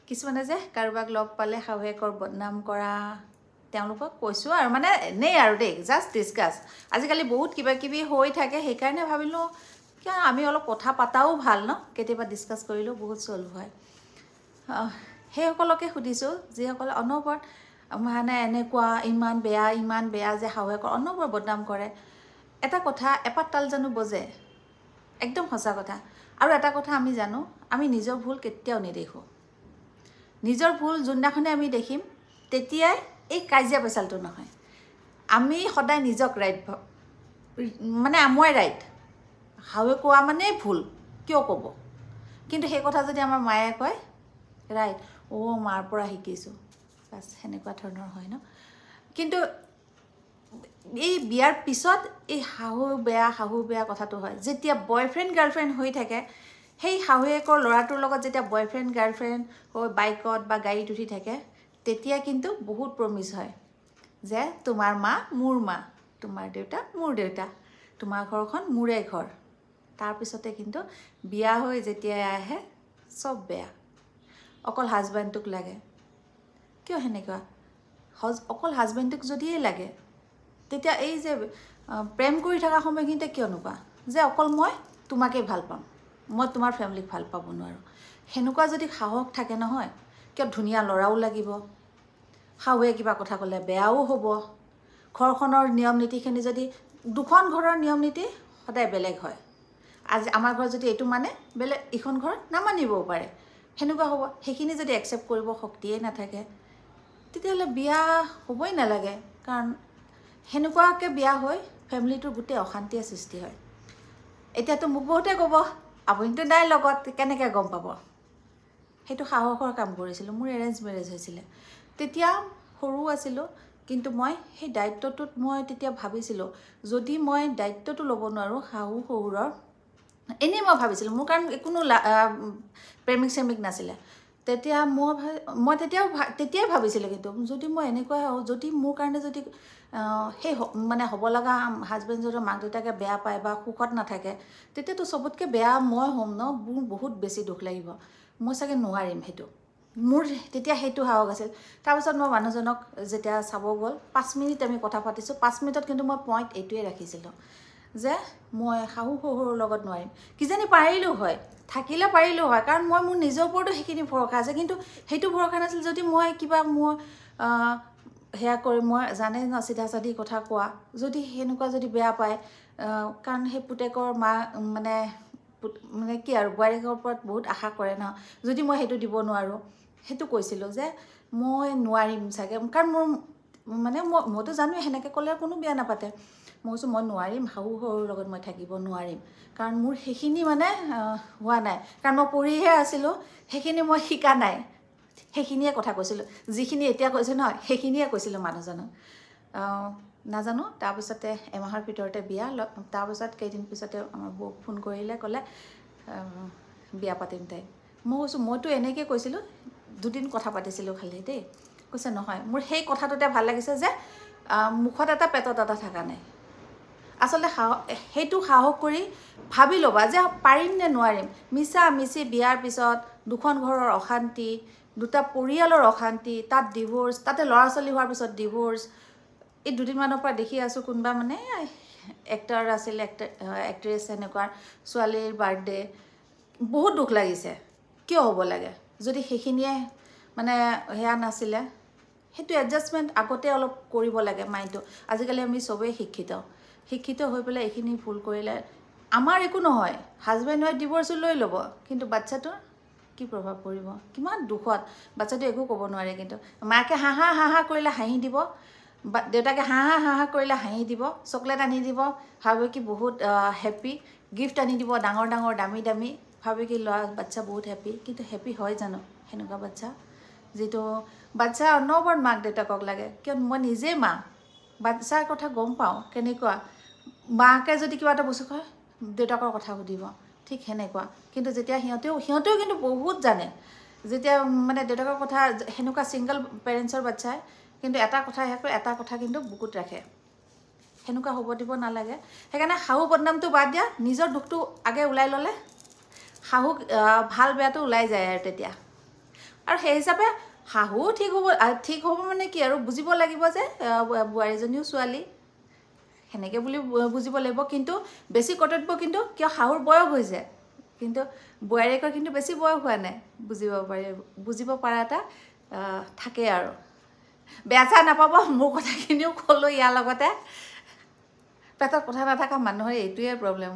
কিছুমানে যে কাৰোবাক লগ পালে শাহুৱেকৰ বদনাম কৰা তেওঁলোকক কৈছোঁ আৰু মানে এনেই আৰু দেই জাষ্ট ডিছকাছ আজিকালি বহুত কিবা কিবি হৈ থাকে সেইকাৰণে ভাবিলোঁ কিয় আমি অলপ কথা পাতাও ভাল ন কেতিয়াবা ডিছকাছ কৰিলেও বহুত চল্ভ হয় সেইসকলকে সুধিছোঁ যিসকলে অনবৰত মানে এনেকুৱা ইমান বেয়া যে শাহুৱেকৰ অনবৰত বদনাম কৰে এটা কথা এপাত তাল জানো বজে একদম সঁচা কথা আৰু এটা কথা আমি জানো আমি নিজৰ ভুল কেতিয়াও নেদেখোঁ নিজৰ ভুল যোনদিনাখনে আমি দেখিম তেতিয়াই এই কাজিয়া পেচালটো নহয় আমি সদায় নিজক ৰাইট মানে মই ৰাইট শাহুৱে কোৱা মানে ভুল কিয় ক'ব কিন্তু সেই কথা যদি আমাৰ মায়ে কয় ৰাইট মাৰ পৰা শিকিছোঁ বাছ সেনেকুৱা ধৰণৰ হয় ন কিন্তু এই বিয়াৰ পিছত এই শাহু বেয়া কথাটো হয় যেতিয়া বয়ফ্ৰেণ্ড গাৰ্লফ্ৰেণ্ড হৈ থাকে সেই শাহুৱেকৰ ল'ৰাটোৰ লগত যেতিয়া বয়ফ্ৰেণ্ড গাৰ্লফ্ৰেণ্ড হৈ বাইকত বা গাড়ীত উঠি থাকে তেতিয়া কিন্তু বহুত প্ৰমিছ হয় যে তোমাৰ মা মোৰ মা তোমাৰ দেউতা মোৰ দেউতা তোমাৰ ঘৰখন মোৰে ঘৰ তাৰপিছতে কিন্তু বিয়া হৈ যেতিয়াই আহে চব বেয়া অকল হাজবেণ্ডটোক লাগে কিয় সেনেকুৱা অকল হাজবেণ্ডটোক যদিয়ে লাগে তেতিয়া এই যে প্ৰেম কৰি থকা সময়খিনিতে কিয় নোপোৱা যে অকল মই তোমাকেই ভাল পাম মই তোমাৰ ফেমিলিক ভাল পাব নোৱাৰোঁ সেনেকুৱা যদি সাহস থাকে নহয় কিয় ধুনীয়া ল'ৰাও লাগিব শাহুৱে কিবা কথা ক'লে বেয়াও হ'ব ঘৰখনৰ নিয়ম নীতিখিনি যদি দুখন ঘৰৰ নিয়ম নীতি সদায় বেলেগ হয় আজি আমাৰ ঘৰত যদি এইটো মানে বেলেগ ইখন ঘৰত নামানিবও পাৰে সেনেকুৱা হ'ব সেইখিনি যদি একচেপ্ট কৰিব শক্তিয়ে নাথাকে তেতিয়াহ'লে বিয়া হ'বই নালাগে কাৰণ সেনেকুৱাকৈ বিয়া হৈ ফেমিলিটোৰ গোটেই অশান্তিৰ সৃষ্টি হয় এতিয়াতো মোক বহুতে ক'ব আপুনিতো নাই লগত কেনেকৈ গম পাব সেইটো সাহসৰ কাম কৰিছিলোঁ মোৰ এৰেঞ্জ মেৰেজ হৈছিলে তেতিয়া সৰু আছিলোঁ কিন্তু মই সেই দায়িত্বটোত মই তেতিয়া ভাবিছিলোঁ যদি মই দায়িত্বটো ল'ব নোৱাৰোঁ শাহু শহুৰৰ এনেই মই ভাবিছিলোঁ মোৰ কাৰণ কোনো প্ৰেমিক চেমিক নাছিলে তেতিয়া মই তেতিয়াই ভাবিছিলোঁ কিন্তু যদি মই এনেকুৱা হওঁ যদি মোৰ কাৰণে যদি সেই মানে হ'ব লগা হাজবেণ্ডজনৰ মাক দেউতাকে বেয়া পায় বা সুখত নাথাকে তেতিয়াতো চবতকৈ বেয়া মই হ'ম ন মোৰ বহুত বেছি দুখ লাগিব মই চাগে নোৱাৰিম সেইটো মোৰ তেতিয়া সেইটো সাহস আছিল তাৰপিছত মই মানুহজনক যেতিয়া চাব গ'ল 5 মিনিট আমি কথা পাতিছোঁ 5 মিনিটত কিন্তু মই পইণ্ট এইটোৱে ৰাখিছিলোঁ যে মই শাহু শহুৰৰ লগত নোৱাৰিম কিজানি পাৰিলোঁ হয় থাকিলে পাৰিলোঁ হয় কাৰণ মই মোৰ নিজৰ ওপৰতো সেইখিনি ভৰসা আছে কিন্তু সেইটো ভৰসা নাছিল যদি মই কিবা মোৰ সেয়া কৰি মই জানে ন চিধা চাধি কথা কোৱা যদি সেনেকুৱা যদি বেয়া পায় কাৰণ সেই পুতেকৰ মা মানে কি আৰু বোৱাৰীকৰ ওপৰত বহুত আশা কৰে ন যদি মই সেইটো দিব নোৱাৰোঁ সেইটো কৈছিলোঁ যে মই নোৱাৰিম চাগে কাৰণ মোৰ মানে মইতো জানোৱেই সেনেকৈ ক'লে কোনো বিয়া নাপাতে মই কৈছোঁ মই নোৱাৰিম শাহু শহুৰ লগত মই থাকিব নোৱাৰিম কাৰণ মোৰ সেইখিনি মানে হোৱা নাই কাৰণ মই পঢ়িহে আছিলোঁ সেইখিনি মই শিকা নাই সেইখিনিয়ে কথা কৈছিলোঁ যিখিনি এতিয়া কৈছোঁ নহয় সেইখিনিয়ে কৈছিলোঁ মানুহজনক নাজানো তাৰপিছতে এমাহৰ ভিতৰতে বিয়া তাৰপিছত কেইদিন পিছতে আমাৰ বৌক ফোন কৰিলে ক'লে বিয়া পাতিম তাই মই কৈছোঁ মইতো এনেকৈ কৈছিলোঁ 2 দিন কথা পাতিছিলোঁ খালি দেই কৈছে নহয় মোৰ সেই কথাটোতে ভাল লাগিছে যে মুখত এটা পেটত এটা থকা নাই আচলতে সেইটো সাহস কৰি ভাবি ল'বা যে পাৰিম নে নোৱাৰিম মিছা মিছি বিয়াৰ পিছত দুখন ঘৰৰ অশান্তি দুটা পৰিয়ালৰ অশান্তি তাত ডিভোৰ্চ তাতে ল'ৰা ছোৱালী হোৱাৰ পিছত ডিভোৰ্চ এই 2 দিনমানৰ পৰা দেখি আছোঁ কোনোবা মানে এক্টৰ আছিল এক্ট্ৰেছ এনেকুৱা ছোৱালীৰ বাৰ্থডে বহুত দুখ লাগিছে কিয় হ'ব লাগে যদি সেইখিনিয়ে মানে সেয়া নাছিলে সেইটো এডজাষ্টমেণ্ট আগতে অলপ কৰিব লাগে মাইণ্ডটো আজিকালি আমি চবেই শিক্ষিত হৈ পেলাই এইখিনি ভুল কৰিলে আমাৰ একো নহয় হাজবেণ্ড ৱাইফ ডিভোৰ্চো লৈ ল'ব কিন্তু বাচ্ছাটোৰ কি প্ৰভাৱ পৰিব কিমান দুখত বাচ্ছাটো একো ক'ব নোৱাৰে কিন্তু মাকে হাঁহা কৰিলে হাঁহি দিব দেউতাকে হাঁহা কৰিলে হাঁহি দিব চকলেট আনি দিব ভাবে কি বহুত হেপী গিফ্ট আনি দিব ডাঙৰ ডাঙৰ দামী ভাবে কি বাচ্ছা বহুত হেপী কিন্তু হেপী হয় জানো সেনেকুৱা বাচ্ছা যিটো বাচ্ছা অনবৰত মাক দেউতাকক লাগে কিয় মই নিজে মা বাচ্ছাৰ কথা গম পাওঁ কেনেকুৱা মাকে যদি কিবা এটা বস্তু কয় দেউতাকৰ কথা সুধিব ঠিক সেনেকুৱা কিন্তু যেতিয়া সিহঁতেও কিন্তু বহুত জানে যেতিয়া মানে দেউতাকৰ কথা সেনেকুৱা ছিংগল পেৰেণ্টছৰ বাচ্ছাই কিন্তু এটা কথা কিন্তু বুকুত ৰাখে সেনেকুৱা হ'ব দিব নালাগে সেইকাৰণে শাহু বদনামটো বাদ দিয়া নিজৰ দুখটো আগে ওলাই ল'লে শাহু ভাল বেয়াটো ওলাই যায় আৰু তেতিয়া আৰু সেই হিচাপে শাহু ঠিক হ'ব মানে কি আৰু বুজিব লাগিব যে বোৱাৰীজনীও ছোৱালী সেনেকৈ বুলি বুজিব লাগিব কিন্তু বেছি কৰ্তব্য কিন্তু কিয় শাহুৰ বয়স হৈছে কিন্তু বোৱাৰীয়েকৰ কিন্তু বেছি বয়স হোৱা নাই বুজিব পৰা এটা থাকে আৰু বেয়া চেয়া নাপাব মোৰ কথাখিনিও ক'লোঁ ইয়াৰ লগতে পেটত কথা নাথাকা মানুহৰ এইটোৱে প্ৰব্লেম